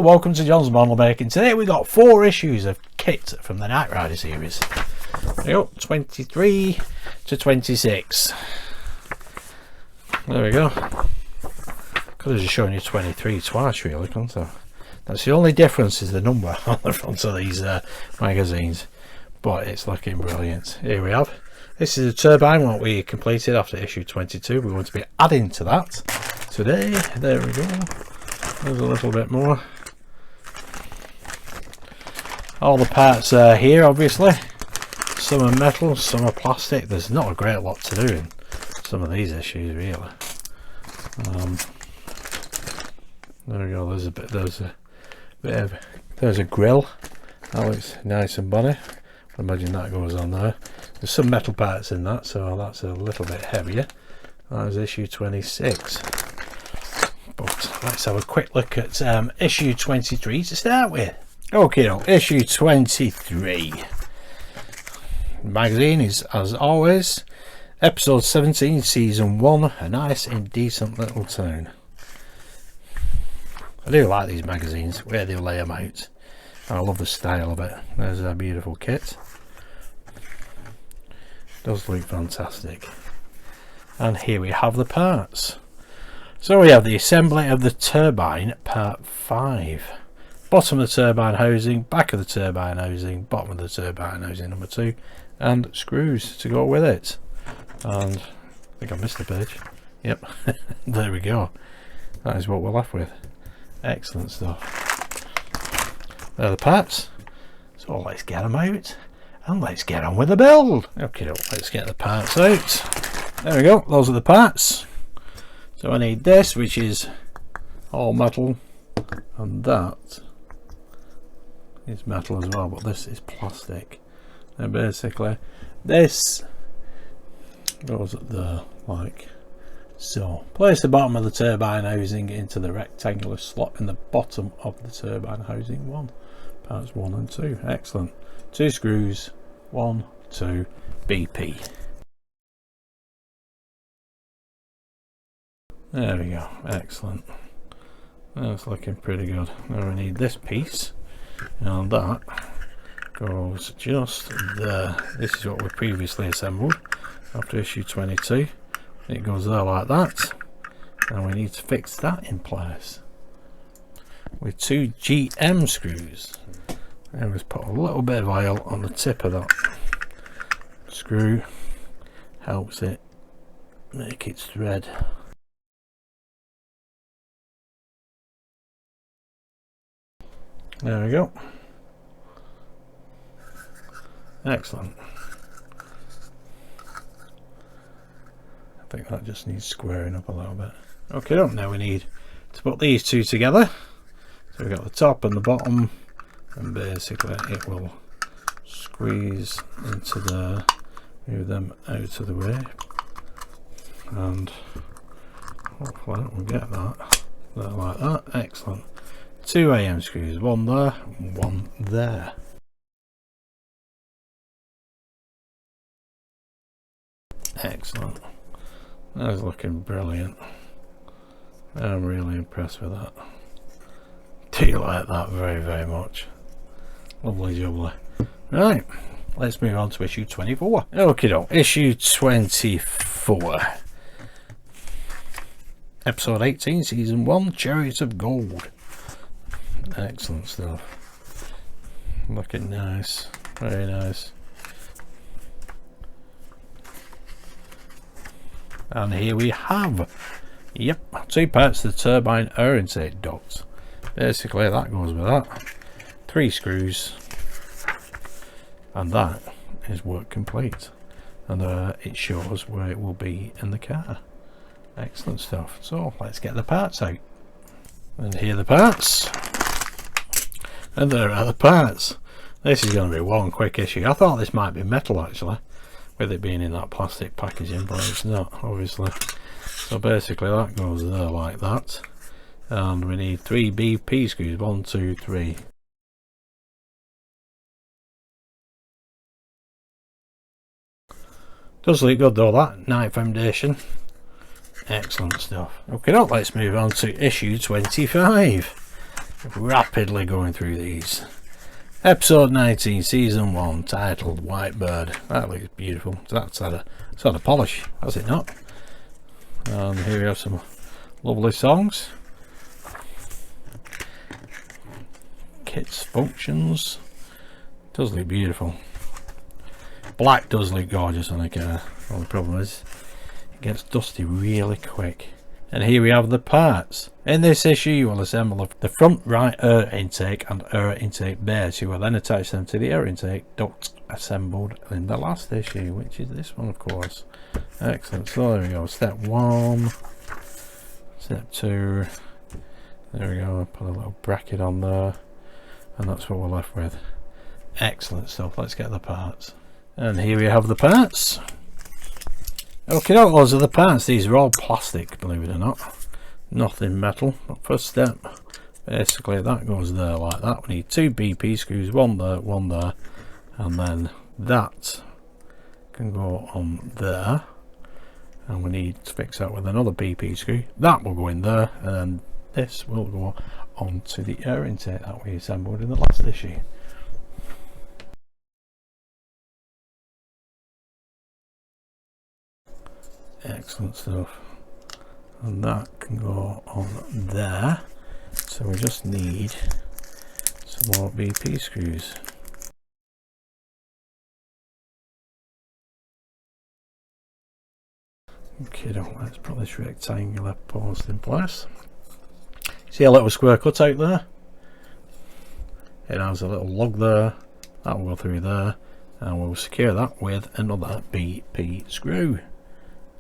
welcome to John's Model Making. Today we got 4 issues of kit from the Knight Rider series. There we go, 23 to 26. There we go. Could have just shown you 23 twice really, couldn't I? That's the only difference, is the number on the front of these magazines. But it's looking brilliant. Here we have. This is a turbine what we completed after issue 22. We're going to be adding to that today. There we go. There's a little bit more. All the parts are here, obviously. Some are metal, some are plastic. There's not a great lot to do in some of these issues, really. There we go. There's a grill. That looks nice and bonny. I imagine that goes on there. There's some metal parts in that, so that's a little bit heavier. That was issue 26. But let's have a quick look at issue 23 to start with. Okay, issue 23. The magazine is, as always, episode 17, season 1, a nice and decent little town. I do like these magazines, where they lay them out. I love the style of it. There's a beautiful kit. Does look fantastic. And here we have the parts. So we have the assembly of the turbine, part 5. Bottom of the turbine housing, back of the turbine housing, bottom of the turbine housing number 2, and screws to go with it. And I think I missed the page. Yep, there we go. That is what we're left with. Excellent stuff. There are the parts. So let's get them out and let's get on with the build. Okay, let's get the parts out. There we go, those are the parts. So I need this, which is all metal, and that is metal as well, but this is plastic. And basically this goes up there like so. Place the bottom of the turbine housing into the rectangular slot in the bottom of the turbine housing 1. Parts 1 and 2. Excellent. 2 screws, 1, 2, BP. There we go, excellent. That's looking pretty good. Now we need this piece, and that goes just there. This is what we previously assembled after issue 22. It goes there like that, and we need to fix that in place with 2 GM screws. And let's put a little bit of oil on the tip of that screw. Helps it make its thread. There we go. Excellent. I think that just needs squaring up a little bit. Okay, now we need to put these 2 together. So we've got the top and the bottom, and basically it will squeeze into there, move them out of the way, and hopefully we'll get that there like that. Excellent. 2 AM screws, 1 there, 1 there. Excellent. That is looking brilliant. I'm really impressed with that. Do you like that very, very much? Lovely jubbly. Right, let's move on to issue 24. Okay, issue 24. Episode 18, season 1, Chariot of Gold. Excellent stuff. Looking nice, very nice. And here we have, yep, 2 parts of the turbine air intake duct. Basically that goes with that. 3 screws, and that is work complete. And it shows where it will be in the car. Excellent stuff. So let's get the parts out. And here are the parts. And there are the parts. This is going to be one quick issue. I thought this might be metal actually, with it being in that plastic packaging, but it's not, obviously. So basically that goes there like that. And we need 3 BP screws, 1, 2, 3. Does look good though, that Knight Foundation. Excellent stuff. Okay, now let's move on to issue 25. rapidly going through these. Episode 19, season 1, titled White Bird. That looks beautiful. That's had a polish, has it not? And here we have some lovely songs. Kit's functions. Does look beautiful. Black does look gorgeous on a car. Well, the problem is it gets dusty really quick. And here we have the parts. In this issue you will assemble the front right air intake and air intake base. You will then attach them to the air intake duct assembled in the last issue, which is this one of course. Excellent. So there we go. Step 1, step 2. There we go. Put a little bracket on there, and that's what we're left with. Excellent stuff. Let's get the parts. And here we have the parts. Okay, those are the parts. These are all plastic, believe it or not. Nothing metal. But first step, basically that goes there like that. We need 2 BP screws, one there, and then that can go on there. And we need to fix that with another BP screw. That will go in there, and then this will go onto the air intake that we assembled in the last issue. Excellent stuff. And that can go on there. So we just need some more BP screws. Okay, let's put this rectangular post in place. See a little square cutout there? It has a little lug there. That will go through there, and we'll secure that with another BP screw.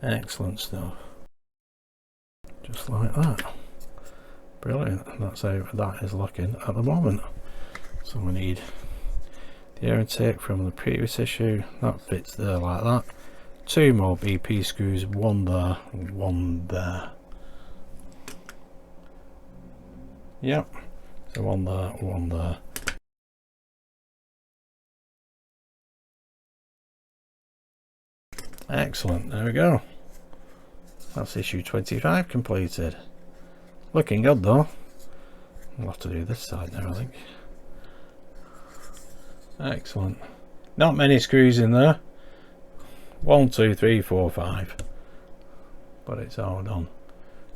Excellent stuff. Just like that. Brilliant. And that's how that is looking at the moment. So we need the air intake from the previous issue. That fits there like that. 2 more BP screws, one there, one there. Yep. So one there, one there. Excellent. There we go. That's issue 25 completed. Looking good though. We'll have to do this side now, I think. Excellent. Not many screws in there. 1, 2, 3, 4, 5. But it's all done.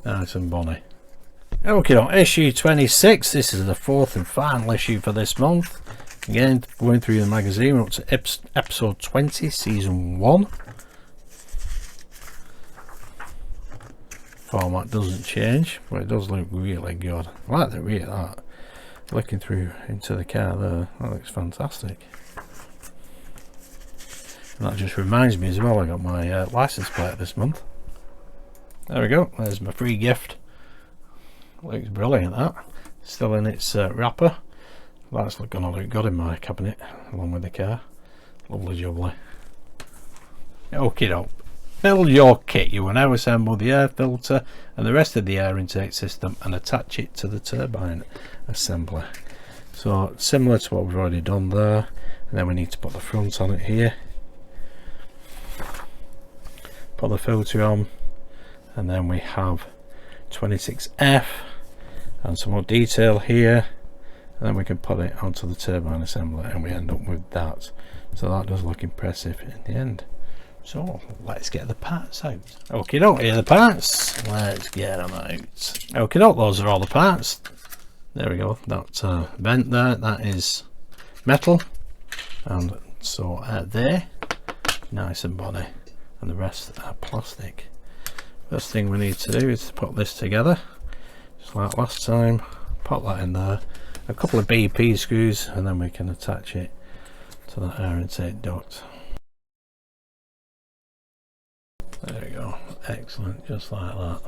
Nice and bonny. Okay, on issue 26. This is the 4th and final issue for this month. Again, going through the magazine, we're up to episode 20, season 1. Format doesn't change, but it does look really good. I like the rear of that. Looking through into the car there, that looks fantastic. And that just reminds me as well, I got my license plate this month. There we go, there's my free gift. Looks brilliant, that. Still in its wrapper. That's gonna look good in my cabinet along with the car. Lovely jubbly. Okie doke. Build your kit. You will now assemble the air filter and the rest of the air intake system and attach it to the turbine assembly. So similar to what we've already done there, and then we need to put the front on it here. Put the filter on, and then we have 26F and some more detail here, and then we can put it onto the turbine assembly and we end up with that. So that does look impressive in the end. So let's get the parts out. Okay, doke, here are the parts. Let's get them out. Okay, doke, those are all the parts. There we go. That vent there, that is metal, and so there, nice and bonny, and the rest are plastic. First thing we need to do is to put this together, just like last time. Put that in there. A couple of BP screws, and then we can attach it to the air intake duct. There we go, excellent, just like that.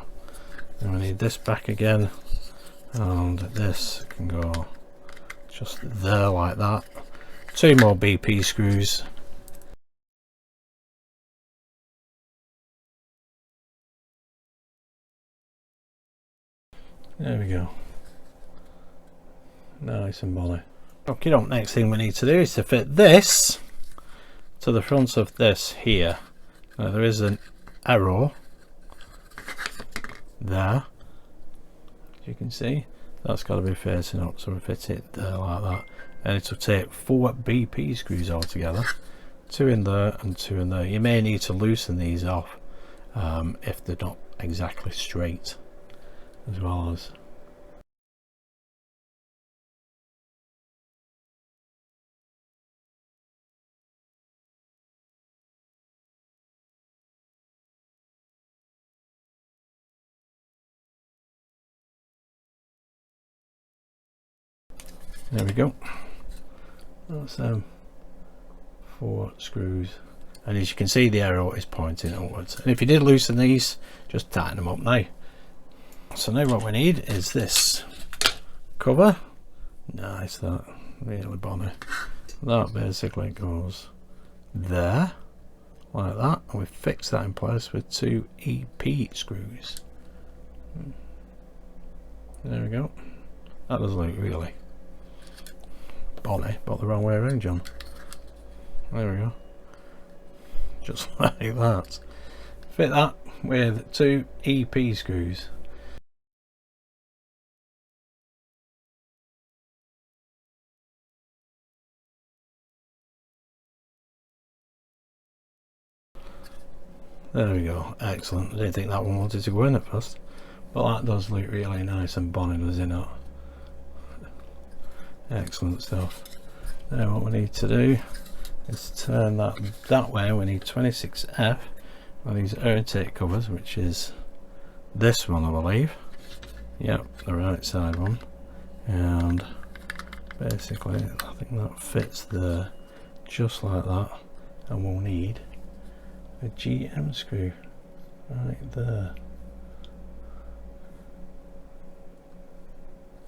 And we need this back again, and this can go just there like that. 2 more BP screws. There we go. Nice and bonny. Okay, next thing we need to do is to fit this to the front of this here. Now there is an arrow there, as you can see. That's got to be facing up, so we fit it there like that, and it'll take 4 BP screws altogether, 2 in there and 2 in there. You may need to loosen these off if they're not exactly straight, as well as there we go. That's 4 screws, and as you can see the arrow is pointing upwards, and if you did loosen these, just tighten them up now. So now what we need is this cover. Nice, that really bonny. That basically goes there like that, and we fix that in place with 2 EP screws. There we go. That does look really bonny, but the wrong way around, John. There we go. Just like that. Fit that with 2 EP screws. There we go. Excellent. I didn't think that one wanted to go in at first, but that does look really nice and bonny, doesn't it? Excellent stuff. Now what we need to do is turn that way. We need 26F on these air intake covers, which is this one, I believe. Yep, the right side one. And basically I think that fits there just like that, and we'll need a GM screw right there.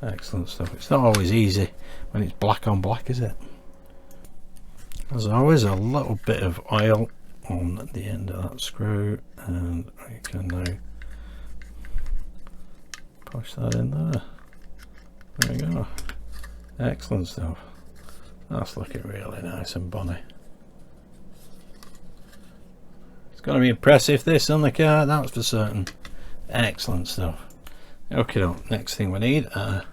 Excellent stuff. It's not always easy when it's black on black, is it? As always, a little bit of oil on the end of that screw, and we can now push that in there. There we go. Excellent stuff. That's looking really nice and bonny. It's going to be impressive, this on the car, that's for certain. Excellent stuff. Okay, next thing we need are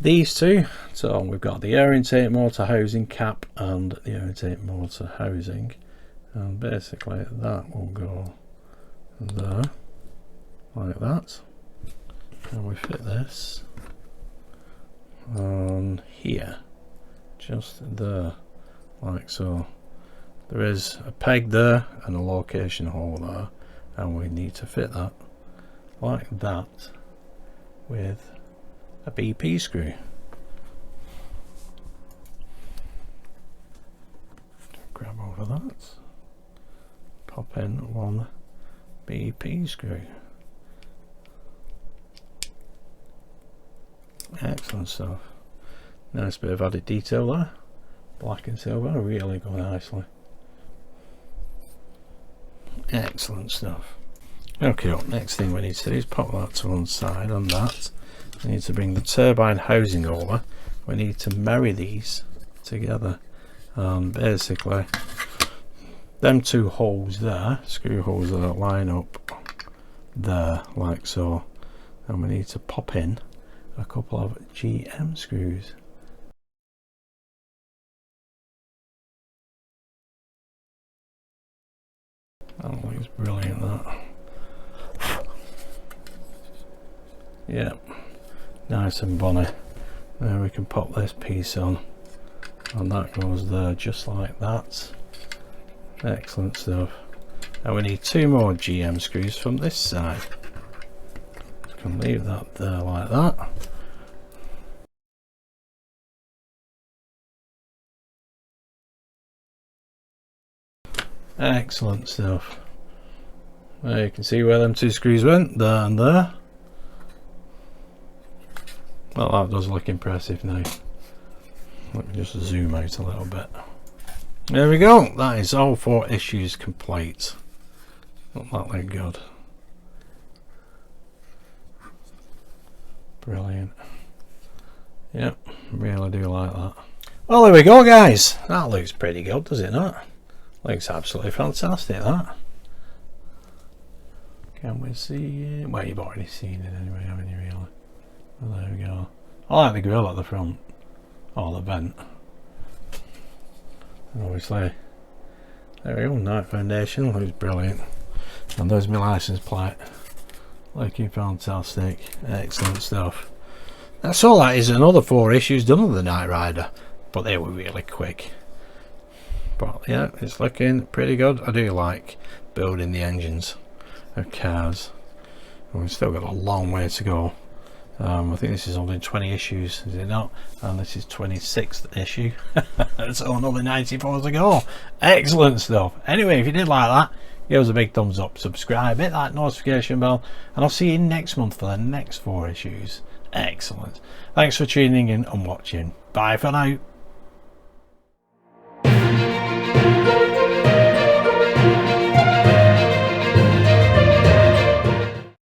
these two. So we've got the air intake motor housing cap and the air intake motor housing, and basically that will go there like that, and we fit this on here just there like so. There is a peg there and a location hole there, and we need to fit that like that with a BP screw. Grab over that, pop in one BP screw. Excellent stuff. Nice bit of added detail there, black and silver, really go nicely. Excellent stuff. Okay, next thing we need to do is pop that to one side. On that, we need to bring the turbine housing over. We need to marry these together, and basically them 2 holes there, screw holes there, line up there like so, and we need to pop in a couple of GM screws. That looks brilliant, that. Yep, nice and bonny. Now we can pop this piece on, and that goes there just like that. Excellent stuff. And we need 2 more GM screws from this side. We can leave that there like that. Excellent stuff. There you can see where them 2 screws went, there and there. Well, that does look impressive now. Let me just zoom out a little bit. There we go. That is all 4 issues complete. Doesn't that look good? Brilliant. Yep, really do like that. Well, there we go, guys. That looks pretty good, does it not? Looks absolutely fantastic, that. Can we see it? Well, you've already seen it anyway, haven't you, really? There we go. I like the grill at the front, or the vent. And obviously, there we go, night foundation, looks brilliant. And there's my license plate, looking fantastic, excellent stuff. That's all that is, another 4 issues done of the Knight Rider, but they were really quick. But yeah, it's looking pretty good. I do like building the engines of cars. And we've still got a long way to go. I think this is only 20 issues, is it not? And this is 26th issue. So another 94 to go. Excellent stuff. Anyway, if you did like that, give us a big thumbs up, subscribe, hit that notification bell, and I'll see you next month for the next 4 issues. Excellent. Thanks for tuning in and watching. Bye for now.